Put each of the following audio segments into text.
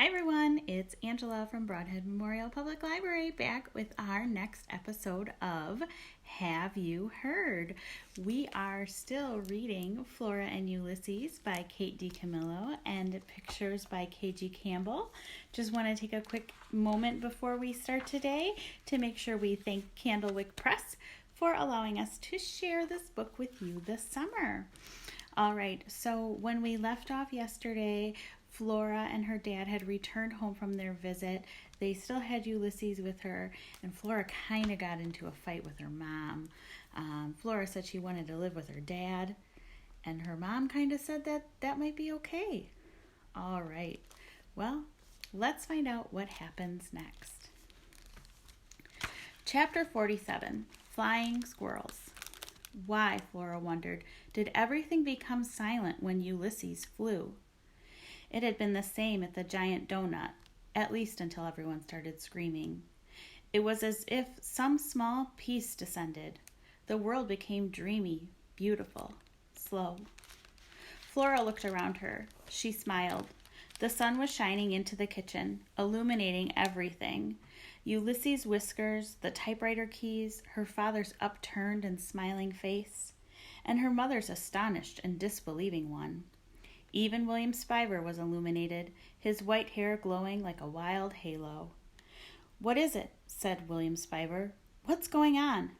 Hi everyone, it's Angela from Broadhead Memorial Public Library back with our next episode of Have You Heard? We are still reading Flora and Ulysses by Kate DiCamillo and pictures by K.G. Campbell. Just want to take a quick moment before we start today to make sure we thank Candlewick Press for allowing us to share this book with you this summer. All right, so when we left off yesterday, Flora and her dad had returned home from their visit. They still had Ulysses with her, and Flora kind of got into a fight with her mom. Flora said she wanted to live with her dad, and her mom kind of said that might be okay. All right, well, let's find out what happens next. Chapter 47, Flying Squirrels. Why, Flora wondered, did everything become silent when Ulysses flew? It had been the same at the giant donut, at least until everyone started screaming. It was as if some small peace descended. The world became dreamy, beautiful, slow. Flora looked around her. She smiled. The sun was shining into the kitchen, illuminating everything. Ulysses' whiskers, the typewriter keys, her father's upturned and smiling face, and her mother's astonished and disbelieving one. Even William Spiver was illuminated, his white hair glowing like a wild halo. "What is it?" said William Spiver. "What's going on?"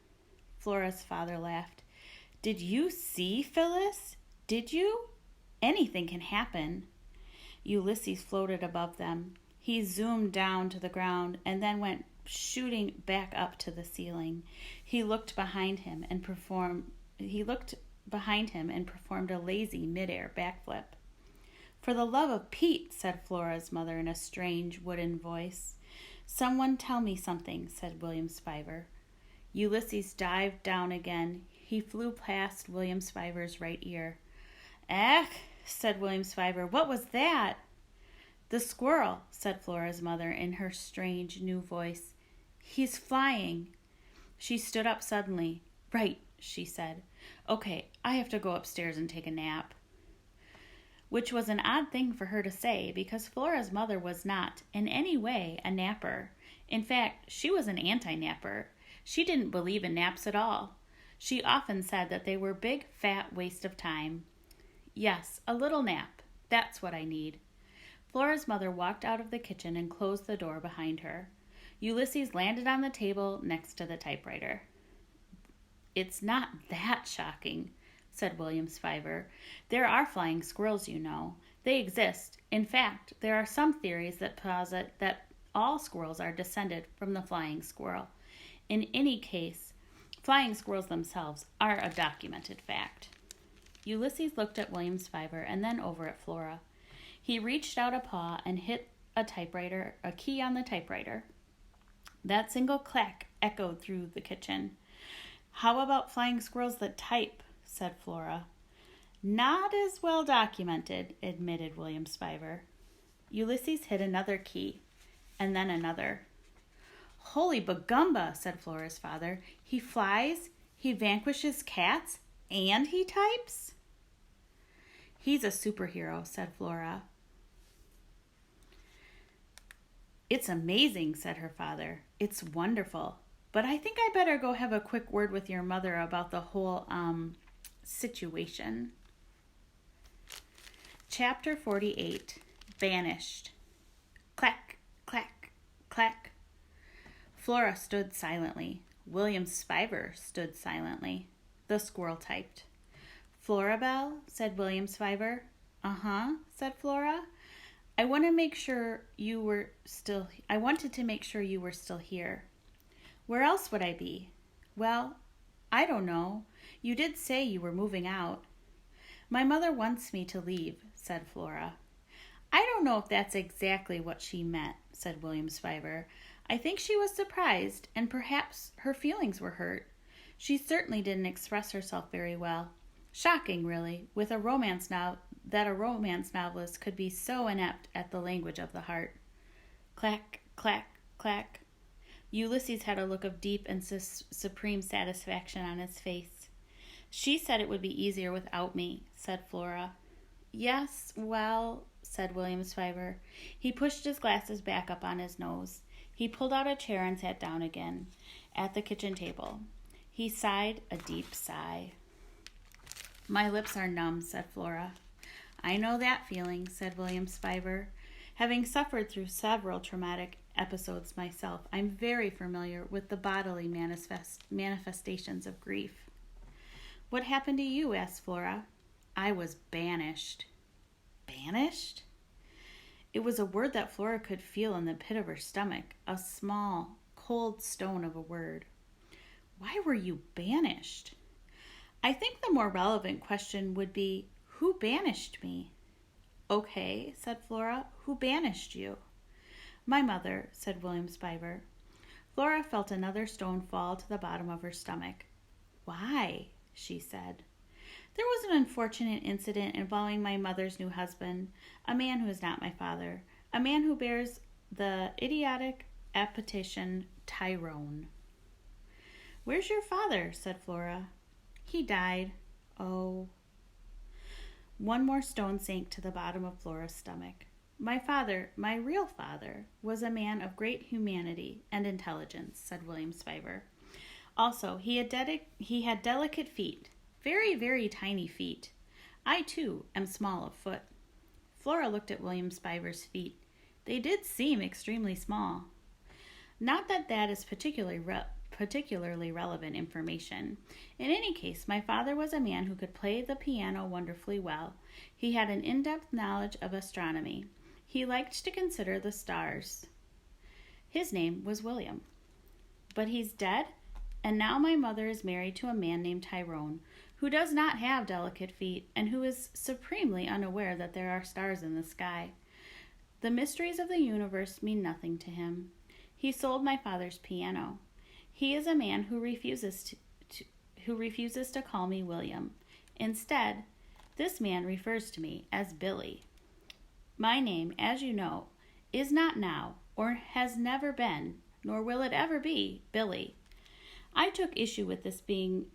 Flora's father laughed. "Did you see Phyllis? Did you? Anything can happen." Ulysses floated above them. He zoomed down to the ground and then went shooting back up to the ceiling. He looked behind him and performed a lazy mid-air backflip. "For the love of Pete," said Flora's mother in a strange wooden voice. "Someone tell me something," said William Spiver. Ulysses dived down again. He flew past William Spiver's right ear. "Ach," said William Spiver, "what was that?" "The squirrel," said Flora's mother in her strange new voice. "He's flying." She stood up suddenly. "Right," she said. "Okay, I have to go upstairs and take a nap." Which was an odd thing for her to say because Flora's mother was not, in any way, a napper. In fact, she was an anti-napper. She didn't believe in naps at all. She often said that they were big, fat waste of time. "Yes, a little nap. That's what I need." Flora's mother walked out of the kitchen and closed the door behind her. Ulysses landed on the table next to the typewriter. "It's not that shocking," said William Spiver. "There are flying squirrels, you know. They exist. In fact, there are some theories that posit that all squirrels are descended from the flying squirrel. In any case, flying squirrels themselves are a documented fact." Ulysses looked at William Spiver and then over at Flora. He reached out a paw and hit a key on the typewriter. That single clack echoed through the kitchen. "How about flying squirrels that type?" said Flora. "Not as well documented," admitted William Spiver. Ulysses hit another key, and then another. "Holy bagumba," said Flora's father. "He flies, he vanquishes cats, and he types?" "He's a superhero," said Flora. "It's amazing," said her father. "It's wonderful. But I think I better go have a quick word with your mother about the whole, situation." Chapter 48, Banished. Clack, clack, clack. Flora stood silently. William Spiver stood silently. The squirrel typed. "Florabelle?" said William Spiver. "Uh-huh," said Flora. I wanted to make sure you were still here." "Where else would I be?" "Well, I don't know. You did say you were moving out." "My mother wants me to leave," said Flora. "I don't know if that's exactly what she meant," said William Spiver. "I think she was surprised, and perhaps her feelings were hurt. She certainly didn't express herself very well. Shocking, really, that a romance novelist could be so inept at the language of the heart." Clack, clack, clack. Ulysses had a look of deep and supreme satisfaction on his face. "She said it would be easier without me," said Flora. "Yes, well," said William Spiver. He pushed his glasses back up on his nose. He pulled out a chair and sat down again at the kitchen table. He sighed a deep sigh. My lips are numb, said Flora. I know that feeling, said William Spiver. Having suffered through several traumatic episodes myself, I'm very familiar with the bodily manifestations of grief. What happened to you? Asked Flora. I was banished. Banished? It was a word that Flora could feel in the pit of her stomach, a small, cold stone of a word. Why were you banished? I think the more relevant question would be, who banished me? Okay, said Flora, who banished you? My mother, said William Spiver. Flora felt another stone fall to the bottom of her stomach. Why? She said. There was an unfortunate incident involving my mother's new husband, a man who is not my father, a man who bears the idiotic appellation Tyrone. Where's your father? Said Flora. He died. Oh. One more stone sank to the bottom of Flora's stomach. My father, my real father, was a man of great humanity and intelligence, said William Spiver. Also, he had delicate feet, very, very tiny feet. I, too, am small of foot. Flora looked at William Spiver's feet. They did seem extremely small. Not that that is particularly relevant information. In any case, my father was a man who could play the piano wonderfully well. He had an in-depth knowledge of astronomy. He liked to consider the stars. His name was William. But he's dead, and now my mother is married to a man named Tyrone, who does not have delicate feet and who is supremely unaware that there are stars in the sky. The mysteries of the universe mean nothing to him. He sold my father's piano. He is a man who refuses to call me William. Instead, this man refers to me as Billy. My name, as you know, is not now, or has never been, nor will it ever be, Billy. I took issue with this being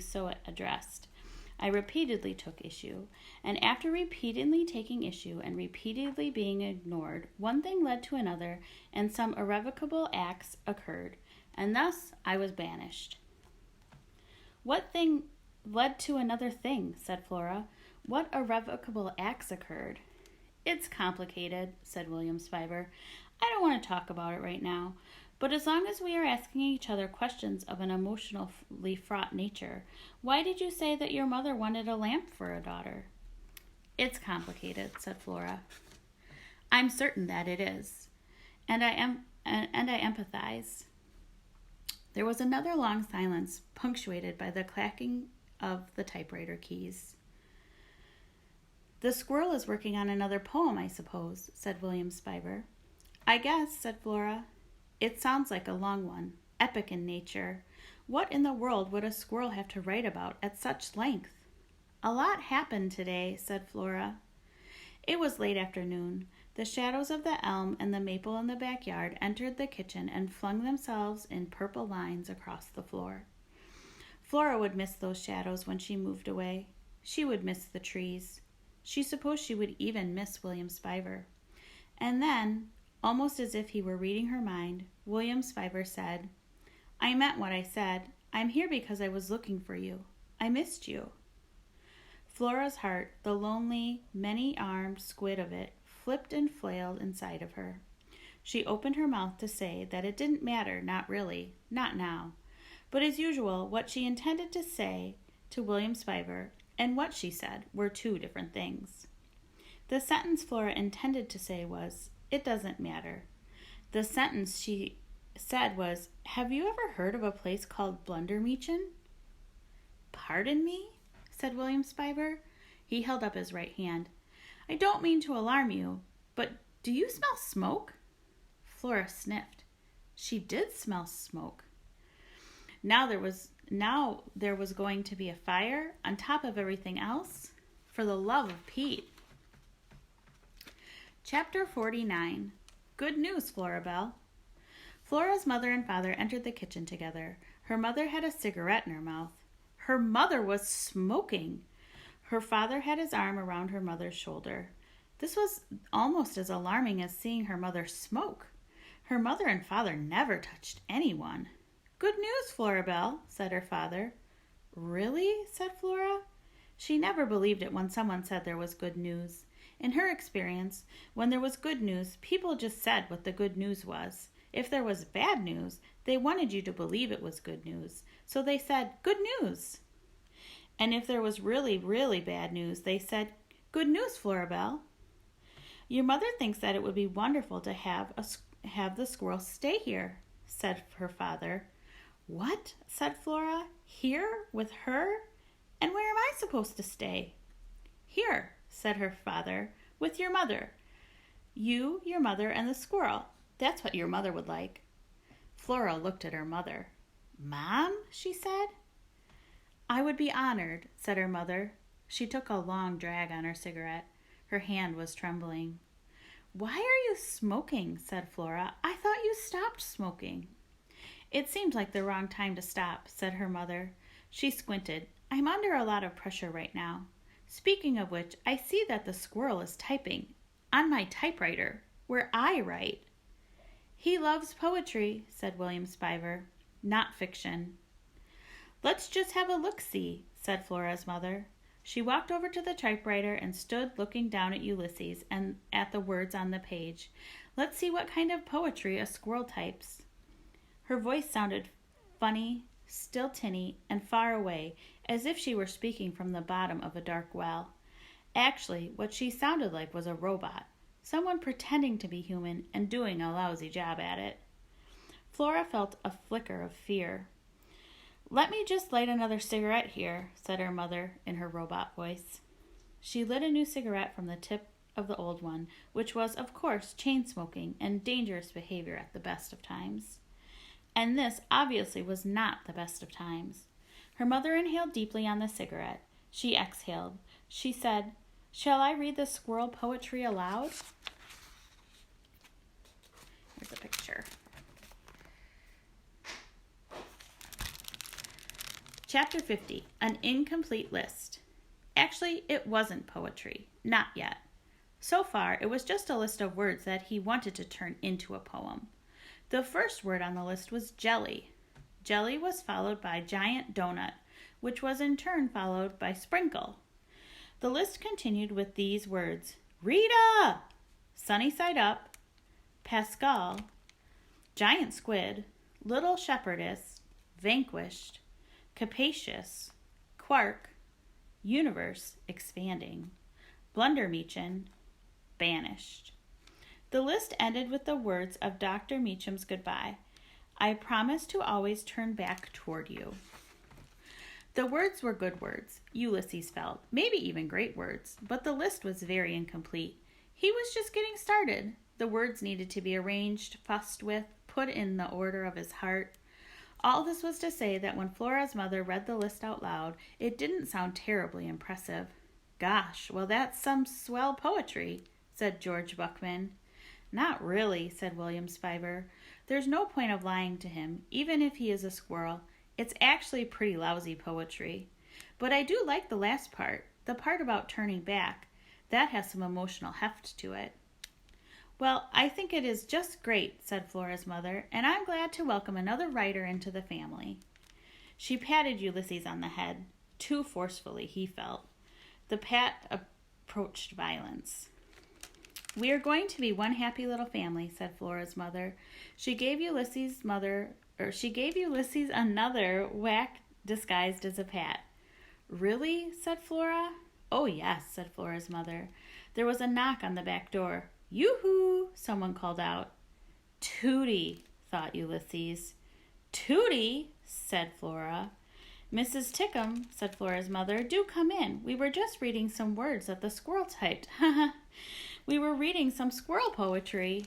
so addressed. I repeatedly took issue, and after repeatedly taking issue and repeatedly being ignored, one thing led to another, and some irrevocable acts occurred, and thus I was banished. What thing led to another thing? Said Flora. What irrevocable acts occurred? It's complicated, said William Spiver. I don't want to talk about it right now. But as long as we are asking each other questions of an emotionally fraught nature, why did you say that your mother wanted a lamp for a daughter? It's complicated, said Flora. I'm certain that it is, and I empathize. There was another long silence, punctuated by the clacking of the typewriter keys. The squirrel is working on another poem, I suppose, said William Spiver. I guess, said Flora. It sounds like a long one, epic in nature. What in the world would a squirrel have to write about at such length? A lot happened today, said Flora. It was late afternoon. The shadows of the elm and the maple in the backyard entered the kitchen and flung themselves in purple lines across the floor. Flora would miss those shadows when she moved away. She would miss the trees. She supposed she would even miss William Spiver. And then, almost as if he were reading her mind, William Spiver said, I meant what I said. I'm here because I was looking for you. I missed you. Flora's heart, the lonely, many-armed squid of it, flipped and flailed inside of her. She opened her mouth to say that it didn't matter, not really, not now. But as usual, what she intended to say to William Spiver and what she said were two different things. The sentence Flora intended to say was, it doesn't matter. The sentence she said was, have you ever heard of a place called Blundermeechin? Pardon me? Said William Spiver. He held up his right hand. I don't mean to alarm you, but do you smell smoke? Flora sniffed. She did smell smoke. Now there was going to be a fire on top of everything else? For the love of Pete. Chapter 49. Good news, Florabelle. Flora's mother and father entered the kitchen together. Her mother had a cigarette in her mouth. Her mother was smoking. Her father had his arm around her mother's shoulder. This was almost as alarming as seeing her mother smoke. Her mother and father never touched anyone. "Good news, Florabelle," said her father. "Really?" said Flora. She never believed it when someone said there was good news. In her experience, when there was good news, people just said what the good news was. If there was bad news, they wanted you to believe it was good news. So they said, "Good news." And if there was really, really bad news, they said, "Good news, Florabelle." "Your mother thinks that it would be wonderful to have the squirrel stay here," said her father. "What?" said Flora. "Here with her? And where am I supposed to stay?" "Here," said her father, "with your mother. You, your mother, and the squirrel. That's what your mother would like." Flora looked at her mother. "Mom?" she said. "I would be honored," said her mother. She took a long drag on her cigarette. Her hand was trembling. "Why are you smoking?" said Flora. "I thought you stopped smoking." "It seems like the wrong time to stop," said her mother. She squinted. "I'm under a lot of pressure right now. Speaking of which, I see that the squirrel is typing on my typewriter, where I write." "He loves poetry," said William Spiver. "Not fiction." "Let's just have a look-see," said Flora's mother. She walked over to the typewriter and stood looking down at Ulysses and at the words on the page. "Let's see what kind of poetry a squirrel types." Her voice sounded funny, still tinny, and far away, as if she were speaking from the bottom of a dark well. Actually, what she sounded like was a robot, someone pretending to be human and doing a lousy job at it. Flora felt a flicker of fear. "Let me just light another cigarette here," said her mother in her robot voice. She lit a new cigarette from the tip of the old one, which was, of course, chain-smoking and dangerous behavior at the best of times. And this obviously was not the best of times. Her mother inhaled deeply on the cigarette. She exhaled. She said, "Shall I read the squirrel poetry aloud?" Here's a picture. Chapter 50, An Incomplete List. Actually, it wasn't poetry. Not yet. So far, it was just a list of words that he wanted to turn into a poem. The first word on the list was jelly. Jelly was followed by giant donut, which was in turn followed by sprinkle. The list continued with these words: Rita! Sunny side up, Pascal, giant squid, little shepherdess, vanquished, capacious, quark, universe expanding, blundermeechin, banished. The list ended with the words of Dr. Meacham's goodbye. "I promise to always turn back toward you." The words were good words, Ulysses felt, maybe even great words, but the list was very incomplete. He was just getting started. The words needed to be arranged, fussed with, put in the order of his heart. All this was to say that when Flora's mother read the list out loud, it didn't sound terribly impressive. "Gosh, well, that's some swell poetry," said George Buckman. "Not really," said William Spiver. "There's no point of lying to him, even if he is a squirrel. It's actually pretty lousy poetry. But I do like the last part, the part about turning back. That has some emotional heft to it." "Well, I think it is just great," said Flora's mother, "and I'm glad to welcome another writer into the family." She patted Ulysses on the head, too forcefully, he felt. The pat approached violence. "We are going to be one happy little family," said Flora's mother. She gave Ulysses another whack disguised as a pat. "Really?" said Flora. "Oh, yes," said Flora's mother. There was a knock on the back door. "Yoo-hoo!" someone called out. "Tootie," thought Ulysses. "Tootie," said Flora. "Mrs. Tickham," said Flora's mother, "do come in. We were just reading some words that the squirrel typed. We were reading some squirrel poetry."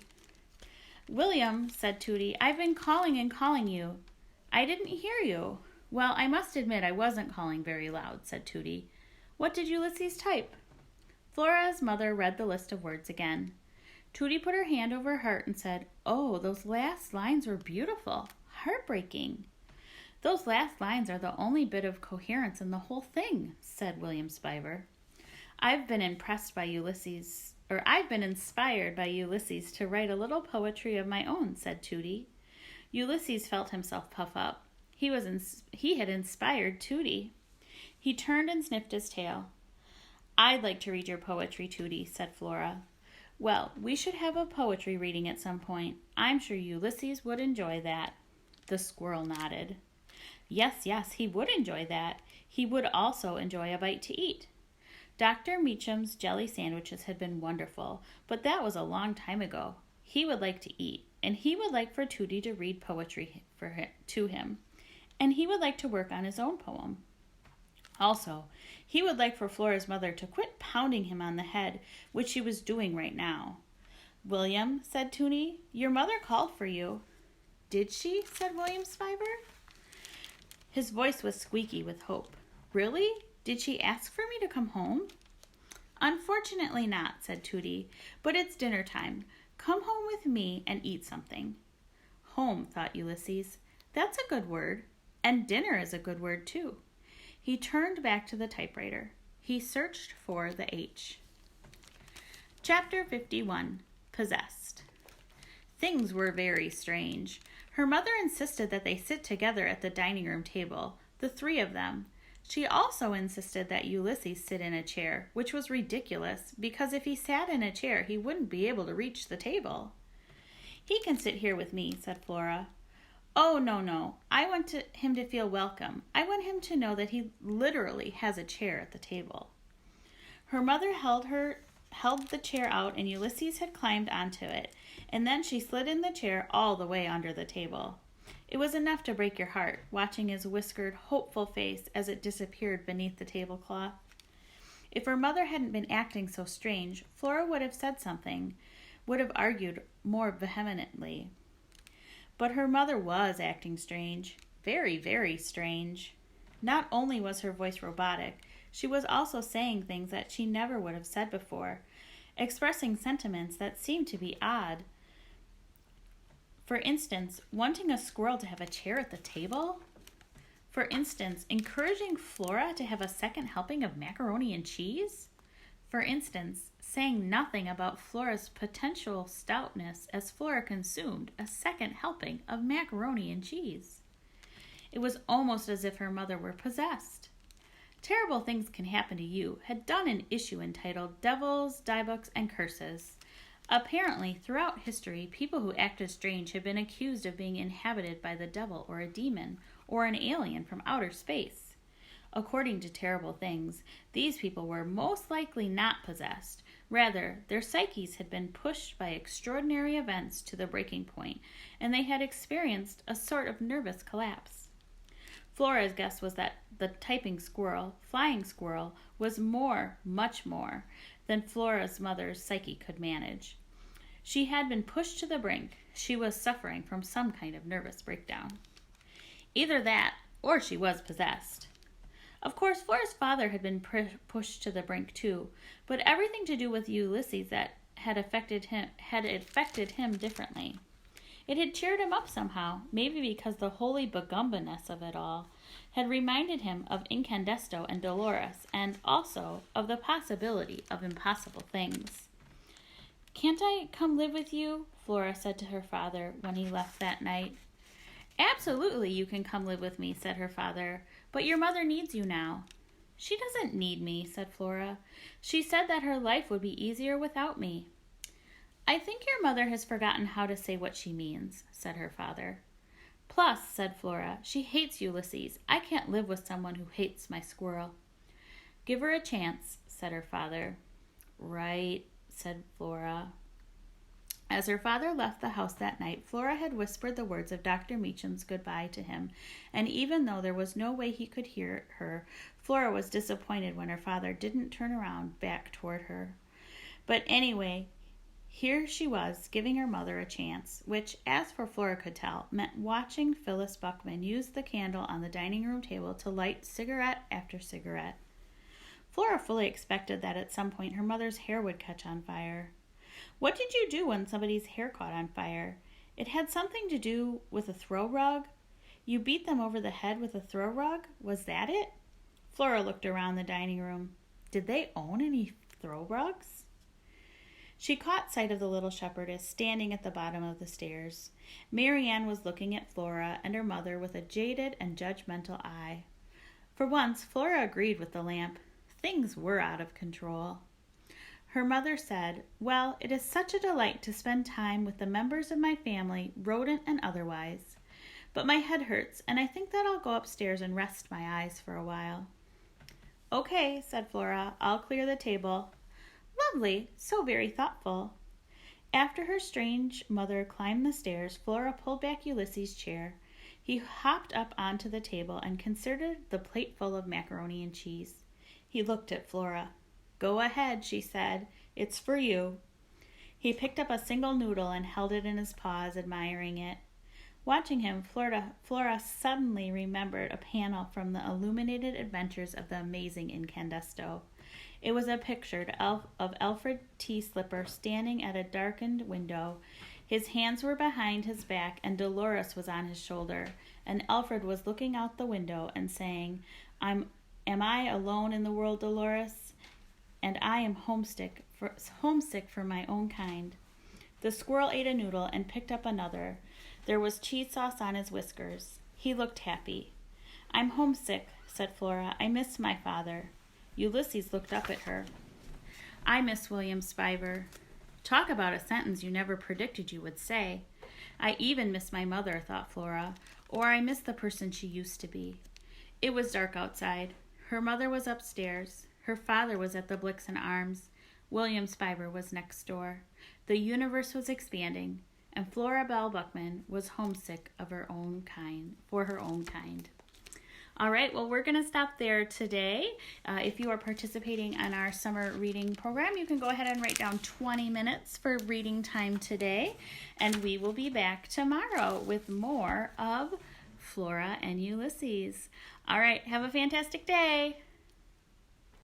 "William," said Tootie, "I've been calling and calling you." "I didn't hear you." "Well, I must admit I wasn't calling very loud," said Tootie. "What did Ulysses type?" Flora's mother read the list of words again. Tootie put her hand over her heart and said, "Oh, those last lines were beautiful. Heartbreaking." Those last lines are the only bit of coherence in the whole thing, said William Spiver. I've been inspired by Ulysses to write a little poetry of my own, said Tooty. Ulysses felt himself puff up. He had inspired Tooty. He turned and sniffed his tail. I'd like to read your poetry, Tooty, said Flora. Well, we should have a poetry reading at some point. I'm sure Ulysses would enjoy that. The squirrel nodded. Yes, he would enjoy that. He would also enjoy a bite to eat. Dr. Meacham's jelly sandwiches had been wonderful, but that was a long time ago. He would like to eat, and he would like for Tooty to read poetry to him, and he would like to work on his own poem. Also, he would like for Flora's mother to quit pounding him on the head, which she was doing right now. William, said Tooty, your mother called for you. Did she? Said William Spiver. His voice was squeaky with hope. Really? Did she ask for me to come home? Unfortunately not, said Tooty, but it's dinner time. Come home with me and eat something. Home, thought Ulysses. That's a good word. And dinner is a good word, too. He turned back to the typewriter. He searched for the H. Chapter 51. Possessed. Things were very strange. Her mother insisted that they sit together at the dining room table, the three of them. She also insisted that Ulysses sit in a chair, which was ridiculous, because if he sat in a chair, he wouldn't be able to reach the table. He can sit here with me, said Flora. Oh, no. I want him to feel welcome. I want him to know that he literally has a chair at the table. Her mother held the chair out, and Ulysses had climbed onto it, and then she slid in the chair all the way under the table. It was enough to break your heart, watching his whiskered, hopeful face as it disappeared beneath the tablecloth. If her mother hadn't been acting so strange, Flora would have said something, would have argued more vehemently. But her mother was acting strange, very, very strange. Not only was her voice robotic, she was also saying things that she never would have said before, expressing sentiments that seemed to be odd. For instance, wanting a squirrel to have a chair at the table. For instance, encouraging Flora to have a second helping of macaroni and cheese. For instance, saying nothing about Flora's potential stoutness as Flora consumed a second helping of macaroni and cheese. It was almost as if her mother were possessed. Terrible Things Can Happen to You had done an issue entitled Devils, Diebooks, and Curses. Apparently, throughout history, people who acted strange have been accused of being inhabited by the devil or a demon or an alien from outer space. According to Terrible Things, these people were most likely not possessed. Rather, their psyches had been pushed by extraordinary events to the breaking point, and they had experienced a sort of nervous collapse. Flora's guess was that the flying squirrel, was much more, than Flora's mother's psyche could manage. She had been pushed to the brink. She was suffering from some kind of nervous breakdown. Either that, or she was possessed. Of course, Flora's father had been pushed to the brink too, but everything to do with Ulysses that had affected him differently. It had cheered him up somehow, maybe because the holy Bagumba-ness of it all had reminded him of Incandesto and Dolores, and also of the possibility of impossible things. Can't I come live with you? Flora said to her father when he left that night. Absolutely, you can come live with me, said her father, but your mother needs you now. She doesn't need me, said Flora. She said that her life would be easier without me. I think your mother has forgotten how to say what she means, said her father. Plus, said Flora, she hates Ulysses. I can't live with someone who hates my squirrel. Give her a chance, said her father. Right, said Flora. As her father left the house that night, Flora had whispered the words of Dr. Meacham's goodbye to him, and even though there was no way he could hear her, Flora was disappointed when her father didn't turn around back toward her. But anyway, here she was, giving her mother a chance, which, as for Flora could tell, meant watching Phyllis Buckman use the candle on the dining room table to light cigarette after cigarette. Flora fully expected that at some point her mother's hair would catch on fire. What did you do when somebody's hair caught on fire? It had something to do with a throw rug. You beat them over the head with a throw rug? Was that it? Flora looked around the dining room. Did they own any throw rugs? She caught sight of the little shepherdess standing at the bottom of the stairs. Marianne was looking at Flora and her mother with a jaded and judgmental eye. For once, Flora agreed with the lamp. Things were out of control. Her mother said, "Well, it is such a delight to spend time with the members of my family, rodent and otherwise. But my head hurts, and I think that I'll go upstairs and rest my eyes for a while." "Okay," said Flora, "I'll clear the table." "Lovely, so very thoughtful." After her strange mother climbed the stairs, Flora pulled back Ulysses' chair. He hopped up onto the table and considered the plate full of macaroni and cheese. He looked at Flora. "Go ahead," she said. "It's for you." He picked up a single noodle and held it in his paws, admiring it. Watching him, Flora suddenly remembered a panel from the Illuminated Adventures of the Amazing Incandesto. It was a picture of Alfred T. Slipper standing at a darkened window. His hands were behind his back, and Dolores was on his shoulder, and Alfred was looking out the window and saying, Am I alone in the world, Dolores? And I am homesick for my own kind." The squirrel ate a noodle and picked up another. There was cheese sauce on his whiskers. He looked happy. "I'm homesick," said Flora. "I miss my father." Ulysses looked up at her. "I miss William Spiver." Talk about a sentence you never predicted you would say. "I even miss my mother," thought Flora, "or I miss the person she used to be." It was dark outside. Her mother was upstairs. Her father was at the Blixen Arms. William Spiver was next door. The universe was expanding, and Flora Bell Buckman was homesick for her own kind. All right, well, we're going to stop there today. If you are participating in our summer reading program, you can go ahead and write down 20 minutes for reading time today, and we will be back tomorrow with more of Flora and Ulysses. All right, have a fantastic day.